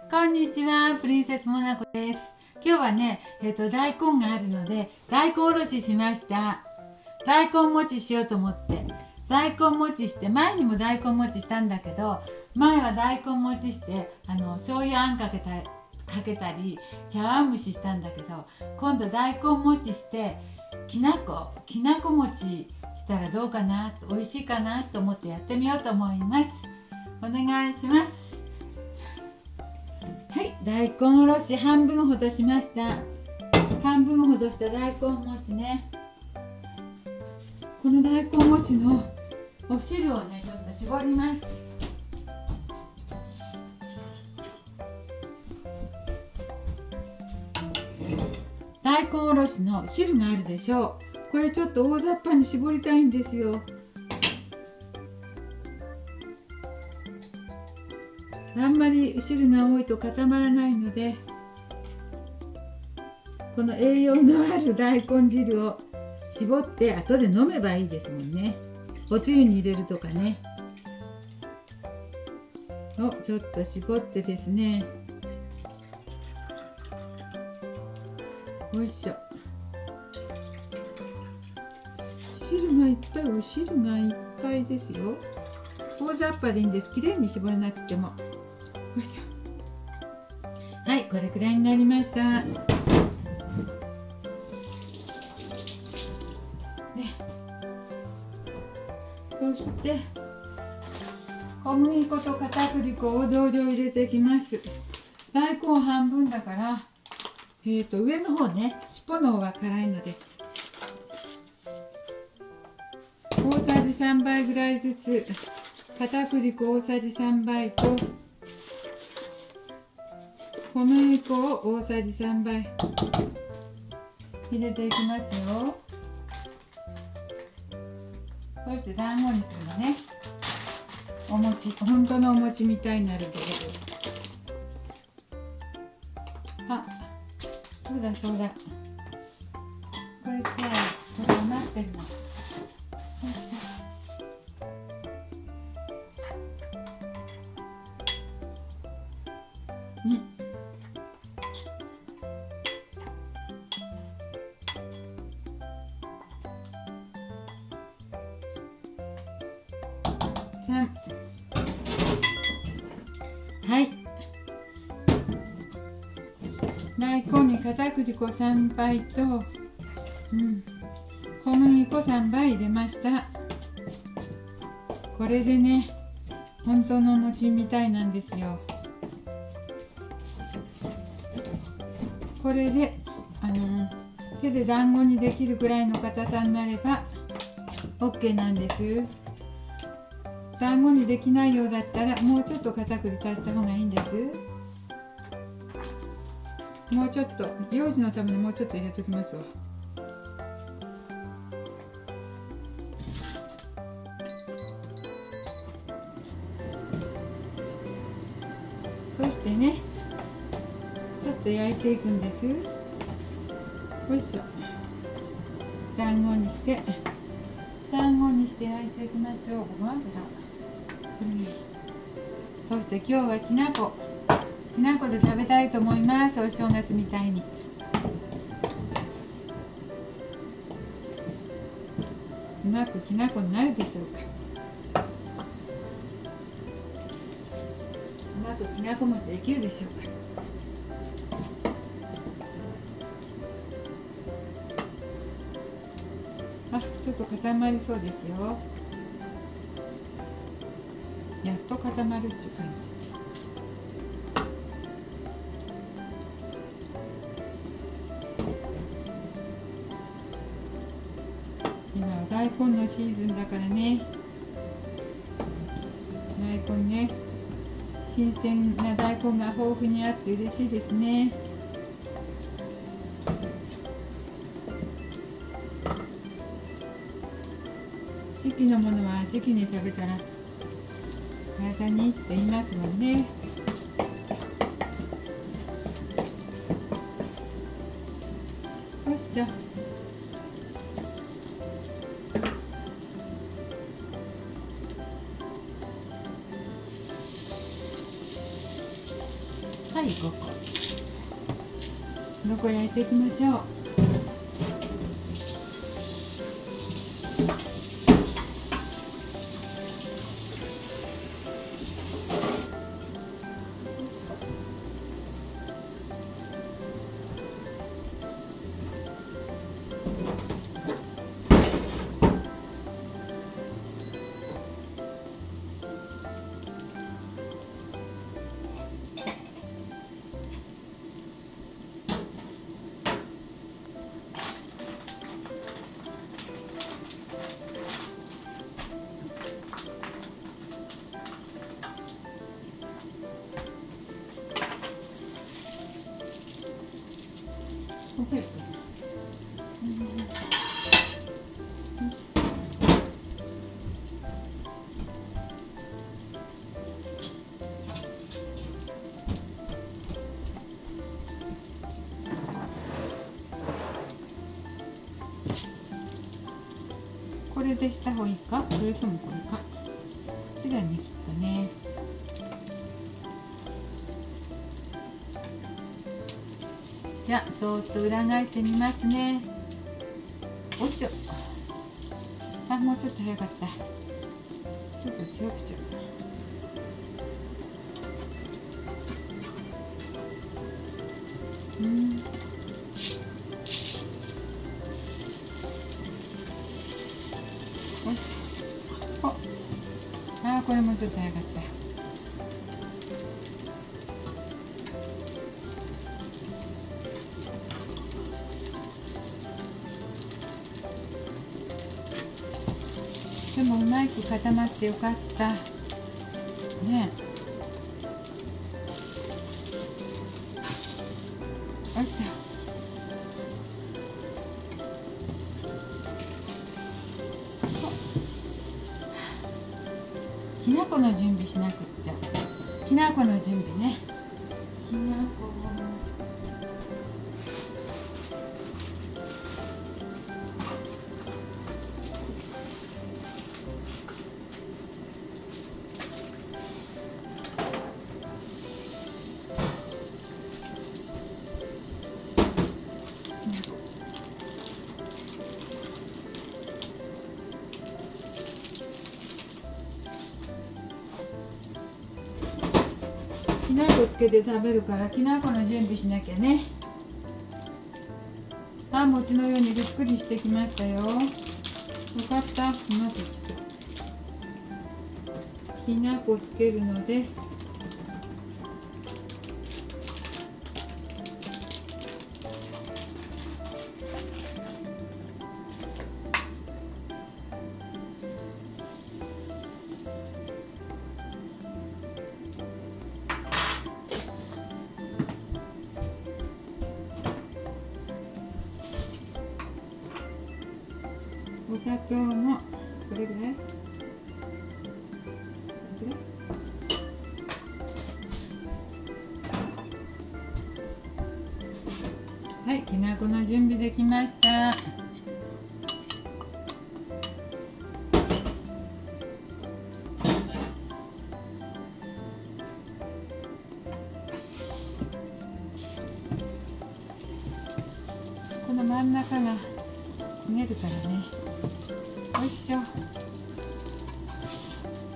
こんにちは、プリンセスモナコです。今日はね、大根があるので大根おろししました。大根餅しようと思って大根餅して、前にも大根餅したんだけど、前は大根餅して醤油あんかけたり茶碗蒸ししたんだけど、今度大根餅してきなこ餅したらどうかな、美味しいかなと思ってやってみようと思います。お願いします。はい、大根おろし半分ほどしました。半分ほどした大根餅ね、この大根餅のお汁をねちょっと絞ります。大根おろしの汁があるでしょう。これちょっと大雑把に絞りたいんですよ。あんまり汁が多いと固まらないので、この栄養のある大根汁を絞って後で飲めばいいですもんね。おつゆに入れるとかね。ちょっと絞ってですね、よいしょ。汁がいっぱい、お汁がいっぱいですよ。大雑把でいいんです。きれいに絞らなくても。よいしょ。はい、これくらいになりました。そして小麦粉と片栗粉を同量入れていきます。大根半分だから、上の方ね、尻尾の方は辛いので大さじ3杯ぐらいずつ、片栗粉大さじ3杯と小麦粉を大さじ3杯入れていきますよ。そして団子にするのね。お餅、本当のお餅みたいになるけど。あ、そうだそうだ。これさ、これ余ってるの。よいしょ。はい、大根に片栗粉3杯と、小麦粉3杯入れました。これでね、本当のお餅みたいなんですよ。これで手で団子にできるぐらいの硬さになれば OK なんです。団子にできないようだったら、もうちょっと片栗足した方がいいんです。もうちょっと、幼児のためにもうちょっと入れときますわ。そしてね、ちょっと焼いていくんです。よいしょ。団子にして焼いていきましょう。ごま油。そして今日はきなこで食べたいと思います。お正月みたいに。うまくきなこになるでしょうか。うまくきなこ餅できるでしょうか。ちょっと固まりそうですよ。やっと固まるっていう感じ。今は大根のシーズンだからね。大根ね、新鮮な大根が豊富にあって嬉しいですね。時期のものは時期に食べたら体にいいって言いますもんね。よいしょ。はい5個焼いていきましょう。これでした方がいいか、それともこれか。こっちだね、きっとね。じゃあそーっと裏返してみますね。おいしょ。あ、もうちょっと早かった。ちょっと強くしよう。よし。お、あ、これもちょっと早かった。でもうまく固まってよかったね。よいしょ。きな粉の準備しなくっちゃ。きな粉の準備ね。きな粉きな粉つけて食べるからきな粉の準備しなきゃね。あ、餅のようにふっくりしてきましたよ。よかった。うまくきた。きな粉つけるのでお砂糖もこれぐらい。はい、きな粉の準備できました。この真ん中が焦げるからね。よいしょ。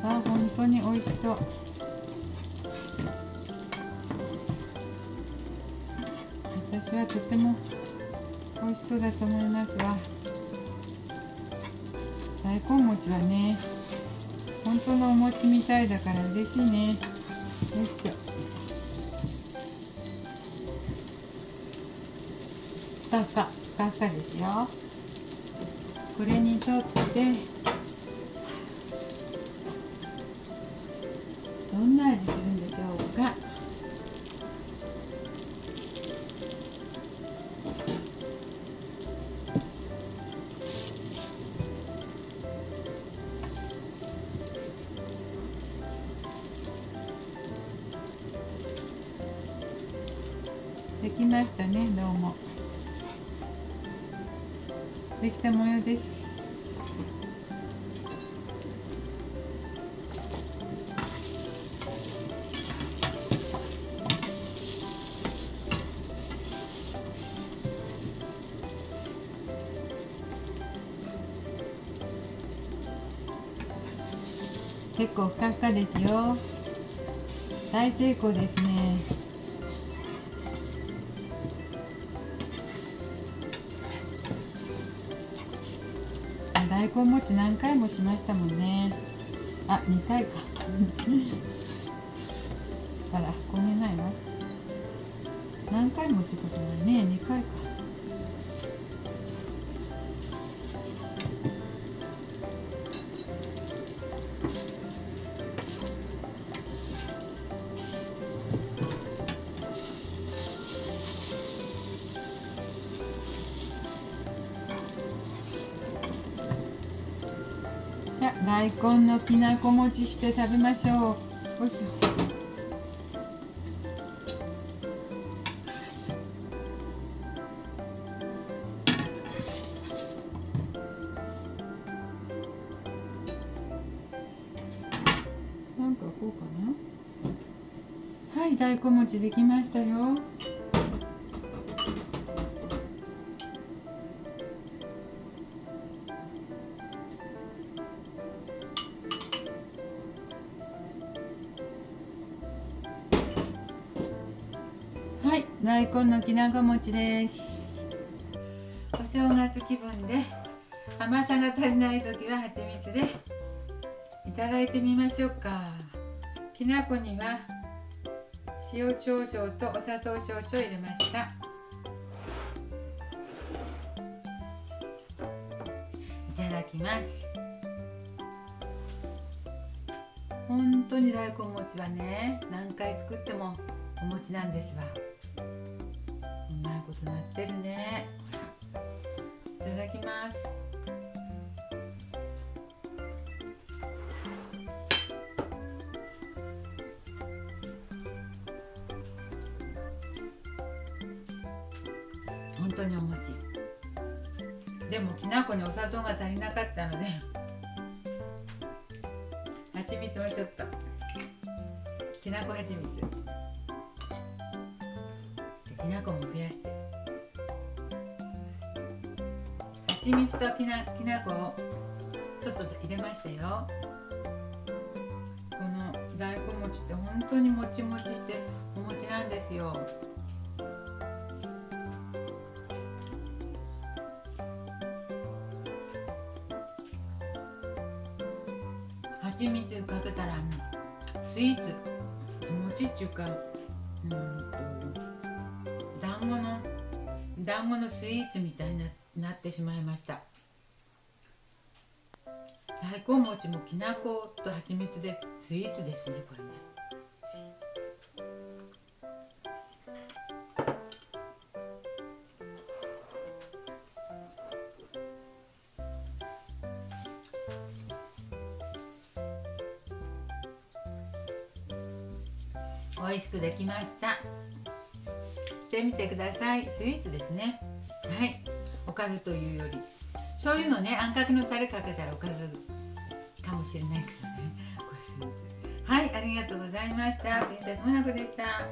あ、本当に美味しそう。私はとても美味しそうだと思いますわ。大根餅はね、本当のお餅みたいだから嬉しいね。よいしょ。ふかふかですよ。これにとってどんな味するんでしょうか。できましたね。どうもできた模様です。結構ふかふかですよ。大成功ですね。大根餅何回もしましたもんね。あ、2回かあら、こねないの。何回もってことはね、2回か。じゃあ大根のきなこ餅して食べましょう。よいしょ。なんかこうかな。はい、大根餅できましたよ。はい、大根のきなこ餅です。お正月気分で甘さが足りない時は蜂蜜でいただいてみましょうか。きなこには塩少々とお砂糖少々入れました。いただきます。本当に大根餅はね、何回作ってもお餅なんですわ。うまいことなってるね。いただきます。本当にお餅。でもきなこにお砂糖が足りなかったので蜂蜜もちょっと、きなこ蜂蜜できなこも増やして、蜂蜜ときなこをちょっと入れましたよ。この大根餅って本当にもちもちしてお餅なんですよ。蜂蜜かけたらスイーツ、お餅っていうか、団子のスイーツみたいになってしまいました。大根餅もきな粉と蜂蜜でスイーツですね、これね。美味しくできました。してみてください。スイーツですね。はい、おかずというより醤油のね、あんかけのタレかけたらおかずかもしれないけどね、これスイーツ。はい、ありがとうございました。プリンセスモナコでした。